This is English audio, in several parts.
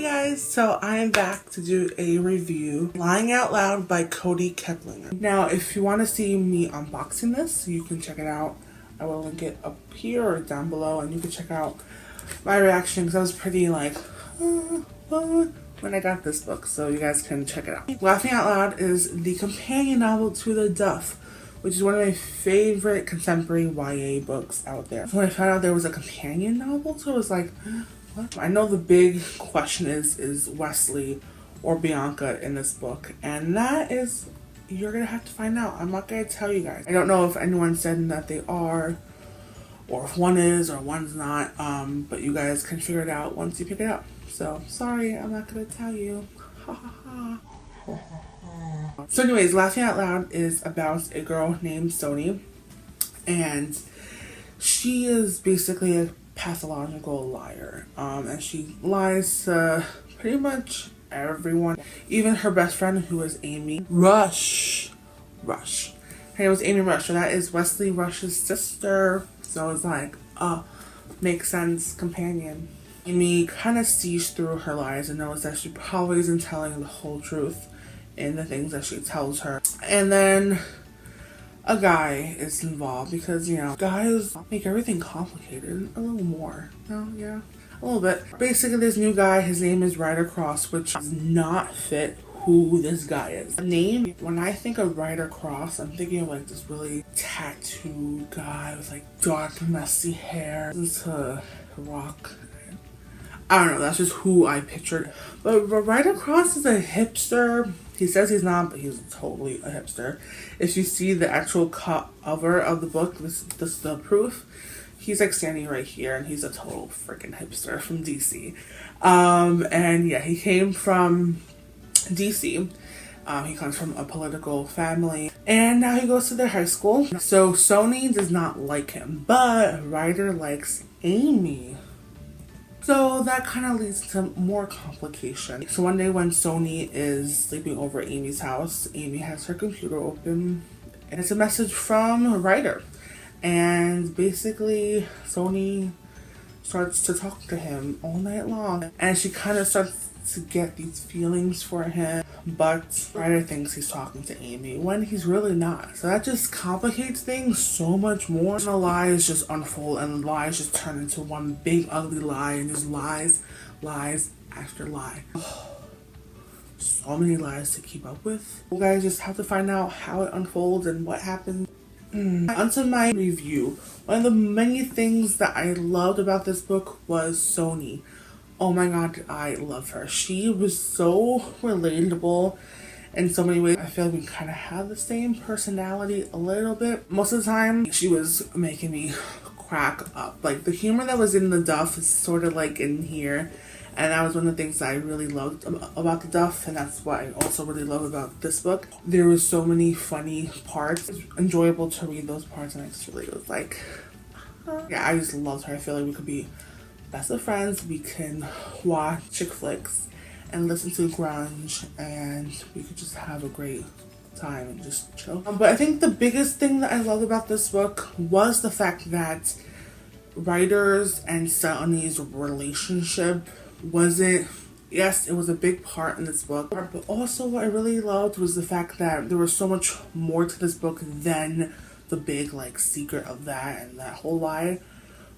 Hey guys, so I am back to do a review, Lying Out Loud by Kody Keplinger. Now, if you want to see me unboxing this, you can check it out. I will link it up here or down below, and you can check out my reaction because I was pretty like, when I got this book, so you guys can check it out. Laughing Out Loud is the companion novel to the Duff, which is one of my favorite contemporary YA books out there. When I found out there was a companion novel, so I was like, what? I know the big question is Wesley or Bianca in this book, and that is, you're gonna have to find out. I'm not gonna tell you guys. I don't know if anyone said that they are, or if one is or one's not, but you guys can figure it out once you pick it up. So, sorry, I'm not gonna tell you. Ha ha ha. So anyways, Laughing Out Loud is about a girl named Sony, and she is basically a pathological liar, and she lies to pretty much everyone, even her best friend, who is Amy Rush. Her name was Amy Rush, so that is Wesley Rush's sister, so it's like, makes sense, companion. Amy kind of sees through her lies and knows that she probably isn't telling the whole truth in the things that she tells her. And then a guy is involved because, you know, guys make everything complicated a little more. No, yeah, a little bit. Basically, this new guy, his name is Ryder Cross, which does not fit who this guy is. The name, when I think of Ryder Cross, I'm thinking of like this really tattooed guy with like dark, messy hair. Into rock. I don't know, that's just who I pictured. But Ryder Cross is a hipster. He says he's not, but he's totally a hipster. If you see the actual cover of the book, this is the proof. He's like standing right here, and he's a total freaking hipster from DC. And yeah, he came from DC. He comes from a political family, and now he goes to their high school. So Sony does not like him, but Ryder likes Amy. So that kind of leads to more complication. So one day when Sony is sleeping over Amy's house, Amy has her computer open, and it's a message from Ryder. And basically, Sony starts to talk to him all night long, and she kind of starts to get these feelings for him, but Ryder thinks he's talking to Amy when he's really not. So that just complicates things so much more. And the lies just unfold, and lies just turn into one big ugly lie, and just lies after lie. So many lies to keep up with. You guys just have to find out how it unfolds and what happens. Onto my review. One of the many things that I loved about this book was Sony. Oh my god, I love her. She was so relatable in so many ways. I feel like we kind of have the same personality a little bit. Most of the time, she was making me crack up. Like, the humor that was in the Duff is sort of like in here. And that was one of the things that I really loved about the Duff, and that's what I also really love about this book. There was so many funny parts. It was enjoyable to read those parts, and I just really was like, yeah, I just loved her. I feel like we could be best of friends. We can watch chick flicks and listen to grunge, and we could just have a great time and just chill. But I think the biggest thing that I loved about this book was the fact that Ryder's and Sony's relationship wasn't, yes, it was a big part in this book, but also what I really loved was the fact that there was so much more to this book than the big like secret of that and that whole lie.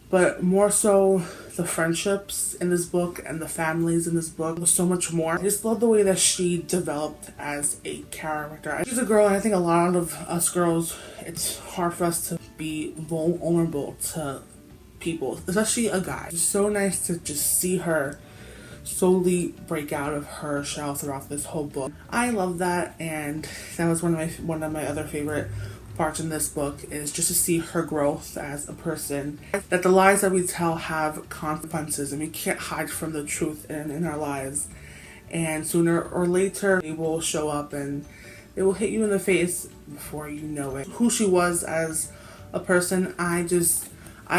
But more so, the friendships in this book and the families in this book was so much more. I just love the way that she developed as a character. She's a girl, and I think a lot of us girls, it's hard for us to be vulnerable to people, especially a guy. It's so nice to just see her slowly break out of her shell throughout this whole book. I love that, and that was one of my other favorite parts in this book, is just to see her growth as a person. That the lies that we tell have consequences, and we can't hide from the truth in our lives. And sooner or later, they will show up and they will hit you in the face before you know it. Who she was as a person, I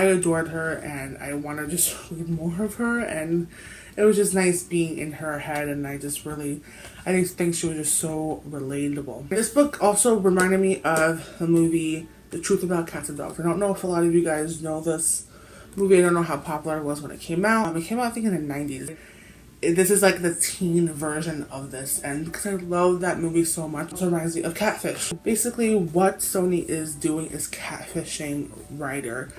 adored her, and I want to just read more of her, and it was just nice being in her head, and I just think she was just so relatable. This book also reminded me of the movie The Truth About Cats and Dogs. I don't know if a lot of you guys know this movie. I don't know how popular it was when it came out. It came out, I think, in the 90s. This is like the teen version of this, and because I love that movie so much, it reminds me of Catfish. Basically, what Sony is doing is catfishing Ryder.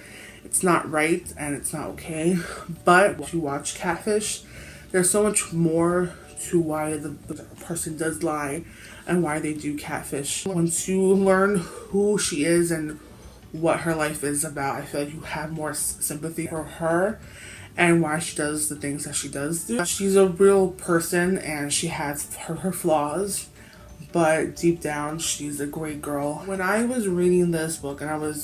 It's not right and it's not okay, but if you watch Catfish, there's so much more to why the person does lie and why they do catfish. Once you learn who she is and what her life is about, I feel like you have more sympathy for her and why she does the things that she does do. She's a real person and she has her flaws, but deep down she's a great girl. When I was reading this book, and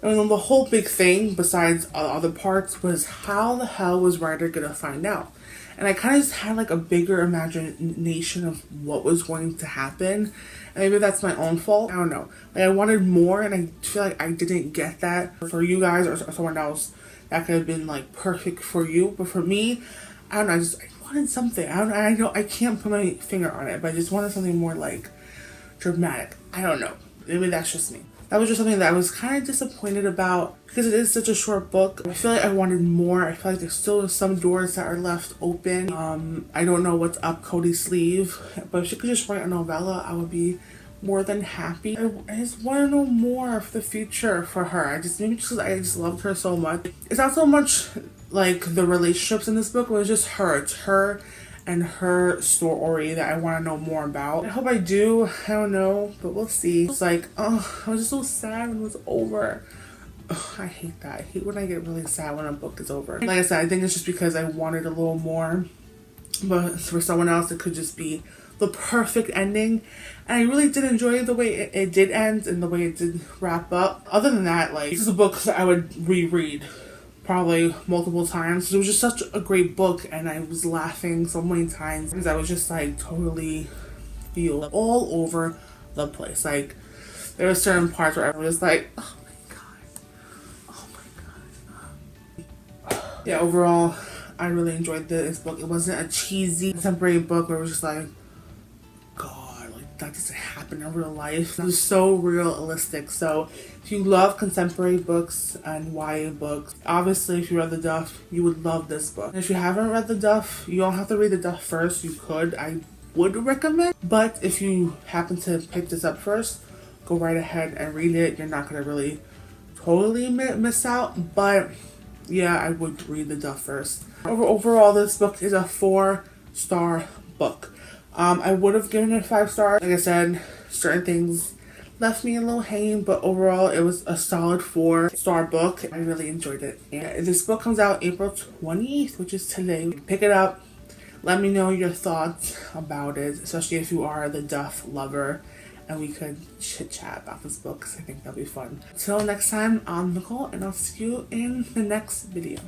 the whole big thing besides other parts was how the hell was Ryder gonna find out? And I kind of just had like a bigger imagination of what was going to happen. And maybe that's my own fault. I don't know. Like I wanted more, and I feel like I didn't get that. For you guys or someone else, that could have been like perfect for you. But for me, I don't know. I wanted something. I can't put my finger on it, but I just wanted something more like dramatic. I don't know. Maybe that's just me. That was just something that I was kind of disappointed about because it is such a short book. I feel like I wanted more. I feel like there's still some doors that are left open. I don't know what's up Kody's sleeve, but if she could just write a novella, I would be more than happy. I just want to know more of the future for her. Maybe because I just loved her so much. It's not so much like the relationships in this book, but it's just her. It's her and her story that I want to know more about. I hope I do. I don't know, but we'll see. It's like, oh, I was just so sad when it was over. Ugh, I hate that. I hate when I get really sad when a book is over. Like I said, I think it's just because I wanted a little more, but for someone else it could just be the perfect ending. And I really did enjoy the way it did end and the way it did wrap up. Other than that, like, this is a book that I would reread probably multiple times. It was just such a great book, and I was laughing so many times because I was just like totally feel all over the place. Like there were certain parts where I was like, oh my god, oh my god. Yeah, overall I really enjoyed this book. It wasn't a cheesy contemporary book where it was just like, god, like that doesn't happen in real life. It was so realistic. So if you love contemporary books and YA books, obviously if you read the Duff, you would love this book. And if you haven't read the Duff, you don't have to read the Duff first. You could. I would recommend. But if you happen to pick this up first, go right ahead and read it. You're not going to really totally miss out. But yeah, I would read the Duff first. Overall, this book is a 4-star book. I would have given it 5 stars. Like I said, certain things left me a little hanging, but overall it was a solid 4-star book. I really enjoyed it. And this book comes out April 20th, which is today. Pick it up. Let me know your thoughts about it, especially if you are the Duff lover, and we could chit chat about this book because I think that'll be fun. Until next time, I'm Nicole, and I'll see you in the next video.